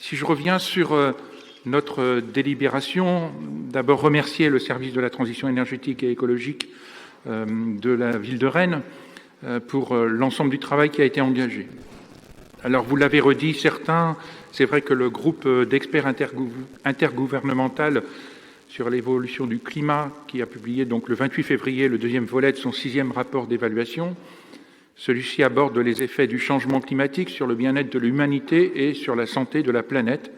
Si je reviens sur notre délibération, d'abord remercier le service de la transition énergétique et écologique de la ville de Rennes pour l'ensemble du travail qui a été engagé. Alors, vous l'avez redit, certains, c'est vrai que le groupe d'experts intergouvernemental sur l'évolution du climat, qui a publié donc le 28 février le deuxième volet de son 6e rapport d'évaluation, celui-ci aborde les effets du changement climatique sur le bien-être de l'humanité et sur la santé de la planète,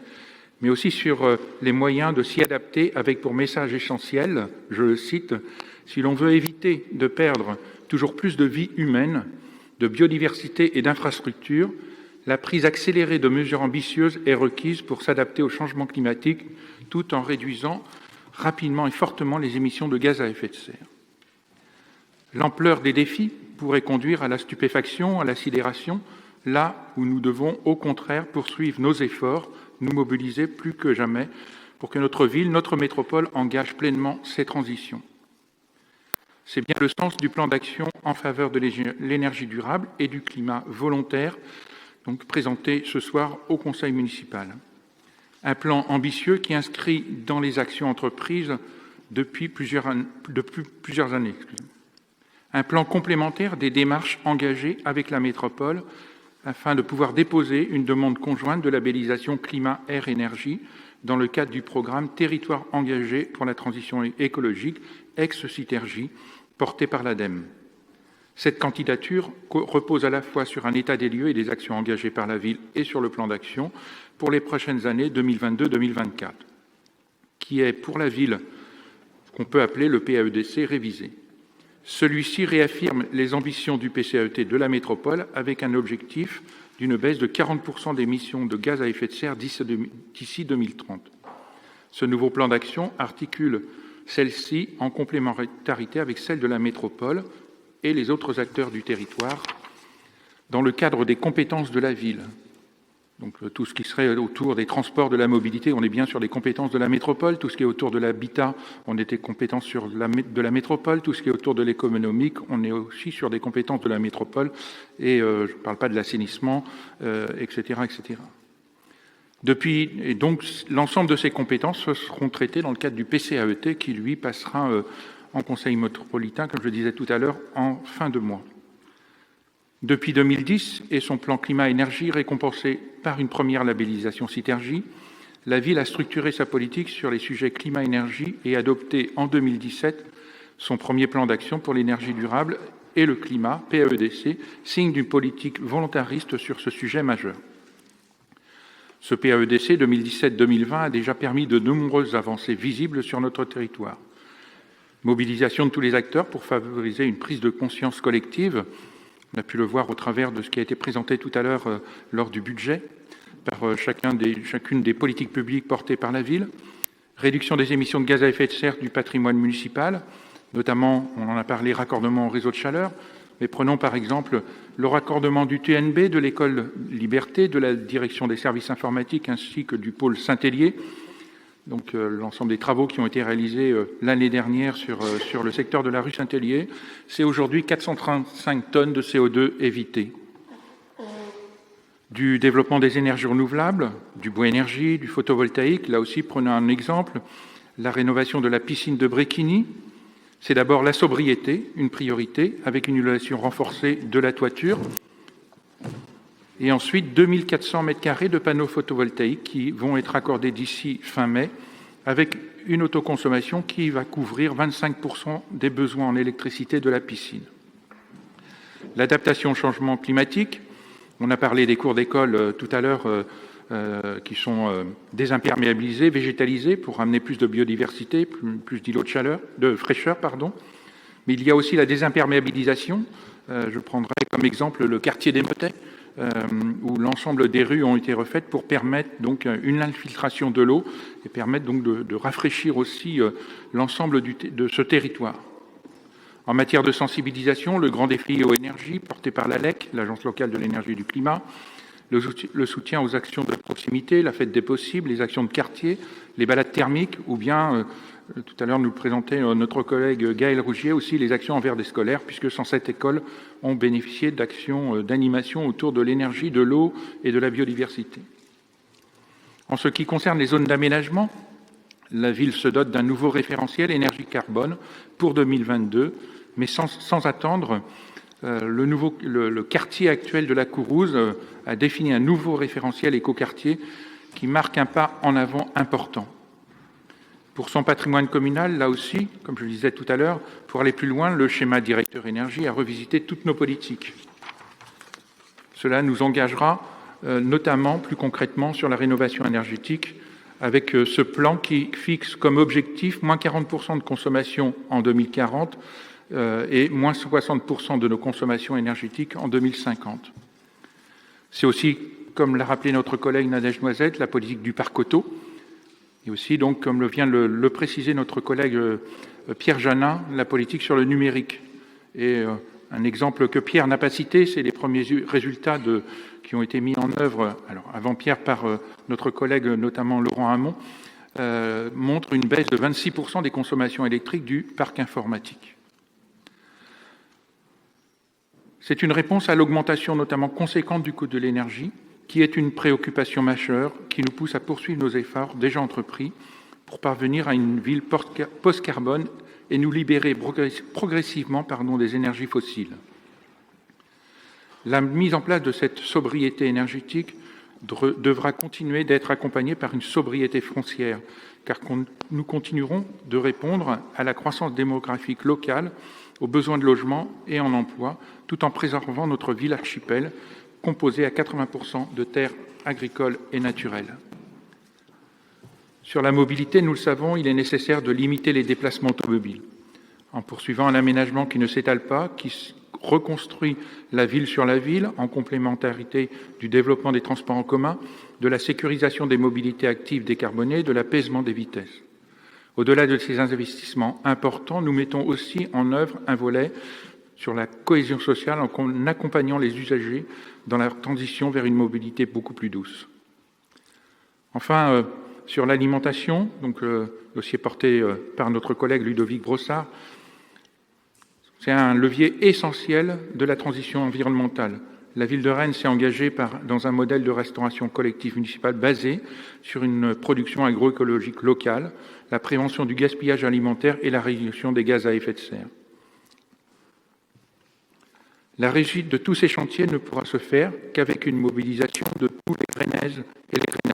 mais aussi sur les moyens de s'y adapter avec pour message essentiel, je le cite, « Si l'on veut éviter de perdre toujours plus de vies humaines, de biodiversité et d'infrastructures, la prise accélérée de mesures ambitieuses est requise pour s'adapter au changement climatique tout en réduisant rapidement et fortement les émissions de gaz à effet de serre. L'ampleur des défis pourrait conduire à la stupéfaction, à la sidération, là où nous devons au contraire poursuivre nos efforts, nous mobiliser plus que jamais pour que notre ville, notre métropole engage pleinement ces transitions. C'est bien le sens du plan d'action en faveur de l'énergie durable et du climat volontaire, donc présenté ce soir au Conseil municipal. Un plan ambitieux qui inscrit dans les actions entreprises depuis plusieurs années. Un plan complémentaire des démarches engagées avec la métropole afin de pouvoir déposer une demande conjointe de labellisation climat-air-énergie dans le cadre du programme Territoire engagé pour la transition écologique, ex-Citergie, porté par l'ADEME. Cette candidature repose à la fois sur un état des lieux et des actions engagées par la ville et sur le plan d'action pour les prochaines années 2022-2024, qui est pour la ville ce qu'on peut appeler le PAEDC révisé. Celui-ci réaffirme les ambitions du PCAET de la métropole avec un objectif d'une baisse de 40% d'émissions de gaz à effet de serre d'ici 2030. Ce nouveau plan d'action articule celle-ci en complémentarité avec celle de la métropole et les autres acteurs du territoire dans le cadre des compétences de la ville. Donc tout ce qui serait autour des transports, de la mobilité, on est bien sur les compétences de la métropole. Tout ce qui est autour de l'habitat, on était compétences de la métropole. Tout ce qui est autour de l'économique, on est aussi sur des compétences de la métropole. Et je ne parle pas de l'assainissement, etc., etc. Et donc, l'ensemble de ces compétences seront traitées dans le cadre du PCAET qui, lui, passera en conseil métropolitain, comme je le disais tout à l'heure, en fin de mois. Depuis 2010 et son plan climat-énergie récompensé par une première labellisation Citergie, la ville a structuré sa politique sur les sujets climat-énergie et adopté en 2017 son premier plan d'action pour l'énergie durable et le climat, PAEDC, signe d'une politique volontariste sur ce sujet majeur. Ce PAEDC 2017-2020 a déjà permis de nombreuses avancées visibles sur notre territoire. Mobilisation de tous les acteurs pour favoriser une prise de conscience collective. On a pu le voir au travers de ce qui a été présenté tout à l'heure lors du budget, par chacune des politiques publiques portées par la ville. Réduction des émissions de gaz à effet de serre du patrimoine municipal, notamment, on en a parlé, raccordement au réseau de chaleur. Mais prenons par exemple le raccordement du TNB, de l'école Liberté, de la direction des services informatiques ainsi que du pôle Saint-Hélier. Donc l'ensemble des travaux qui ont été réalisés l'année dernière sur le secteur de la rue Saint-Hélier, c'est aujourd'hui 435 tonnes de CO2 évitées. Du développement des énergies renouvelables, du bois énergie, du photovoltaïque, là aussi prenons un exemple, la rénovation de la piscine de Bréquigny. C'est d'abord la sobriété, une priorité, avec une isolation renforcée de la toiture. Et ensuite, 2400 m² de panneaux photovoltaïques qui vont être accordés d'ici fin mai, avec une autoconsommation qui va couvrir 25% des besoins en électricité de la piscine. L'adaptation au changement climatique, on a parlé des cours d'école tout à l'heure, qui sont désimperméabilisés, végétalisés pour amener plus de biodiversité, plus d'îlots de fraîcheur. Mais il y a aussi la désimperméabilisation. Je prendrai comme exemple le quartier des Motets, où l'ensemble des rues ont été refaites pour permettre donc une infiltration de l'eau et permettre donc de rafraîchir aussi l'ensemble de ce territoire. En matière de sensibilisation, le grand défi aux énergies porté par l'ALEC, l'Agence locale de l'énergie et du climat, le soutien aux actions de proximité, la fête des possibles, les actions de quartier, les balades thermiques, ou bien, tout à l'heure nous le présentait notre collègue Gaël Rougier, aussi les actions envers des scolaires, puisque 107 écoles ont bénéficié d'actions d'animation autour de l'énergie, de l'eau et de la biodiversité. En ce qui concerne les zones d'aménagement, la ville se dote d'un nouveau référentiel énergie-carbone pour 2022, mais sans attendre, le quartier actuel de la Courrouze a défini un nouveau référentiel écoquartier qui marque un pas en avant important. Pour son patrimoine communal, là aussi, comme je le disais tout à l'heure, pour aller plus loin, le schéma directeur énergie a revisité toutes nos politiques. Cela nous engagera notamment plus concrètement sur la rénovation énergétique avec ce plan qui fixe comme objectif moins 40% de consommation en 2040 et moins 60% de nos consommations énergétiques en 2050. C'est aussi, comme l'a rappelé notre collègue Nadège Noisette, la politique du parc auto, et aussi, donc, comme vient le préciser notre collègue Pierre Janin, la politique sur le numérique. Et un exemple que Pierre n'a pas cité, c'est les premiers résultats qui ont été mis en œuvre, alors avant Pierre, par notre collègue, notamment Laurent Hamon, montrent une baisse de 26% des consommations électriques du parc informatique. C'est une réponse à l'augmentation notamment conséquente du coût de l'énergie, qui est une préoccupation majeure qui nous pousse à poursuivre nos efforts déjà entrepris pour parvenir à une ville post-carbone et nous libérer progressivement des énergies fossiles. La mise en place de cette sobriété énergétique devra continuer d'être accompagnée par une sobriété foncière, car nous continuerons de répondre à la croissance démographique locale, aux besoins de logement et en emploi, tout en préservant notre ville archipel, composée à 80% de terres agricoles et naturelles. Sur la mobilité, nous le savons, il est nécessaire de limiter les déplacements automobiles, en poursuivant un aménagement qui ne s'étale pas, qui reconstruit la ville sur la ville, en complémentarité du développement des transports en commun, de la sécurisation des mobilités actives décarbonées, de l'apaisement des vitesses. Au-delà de ces investissements importants, nous mettons aussi en œuvre un volet sur la cohésion sociale en accompagnant les usagers dans la transition vers une mobilité beaucoup plus douce. Enfin, sur l'alimentation, donc dossier porté par notre collègue Ludovic Brossard, c'est un levier essentiel de la transition environnementale. La ville de Rennes s'est engagée dans un modèle de restauration collective municipale basé sur une production agroécologique locale, la prévention du gaspillage alimentaire et la réduction des gaz à effet de serre. La réussite de tous ces chantiers ne pourra se faire qu'avec une mobilisation de tous les Rennaises et les Rennais.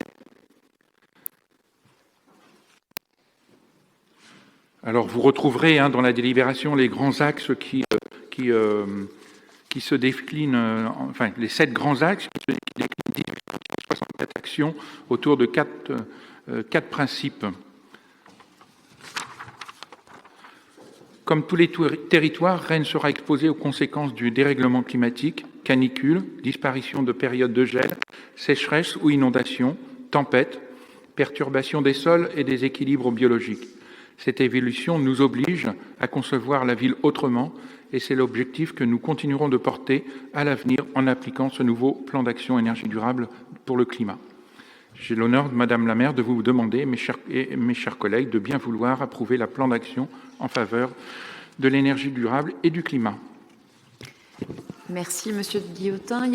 Alors vous retrouverez dans la délibération les grands axes qui se déclinent, les 7 grands axes qui se déclinent 64 actions autour de 4 principes. Comme tous les territoires, Rennes sera exposée aux conséquences du dérèglement climatique, canicule, disparition de périodes de gel, sécheresse ou inondations, tempêtes, perturbation des sols et des équilibres biologiques. Cette évolution nous oblige à concevoir la ville autrement et c'est l'objectif que nous continuerons de porter à l'avenir en appliquant ce nouveau plan d'action énergie durable pour le climat. J'ai l'honneur, Madame la maire, de vous demander, mes chers collègues, de bien vouloir approuver le plan d'action en faveur de l'énergie durable et du climat. Merci, Monsieur Guillotin.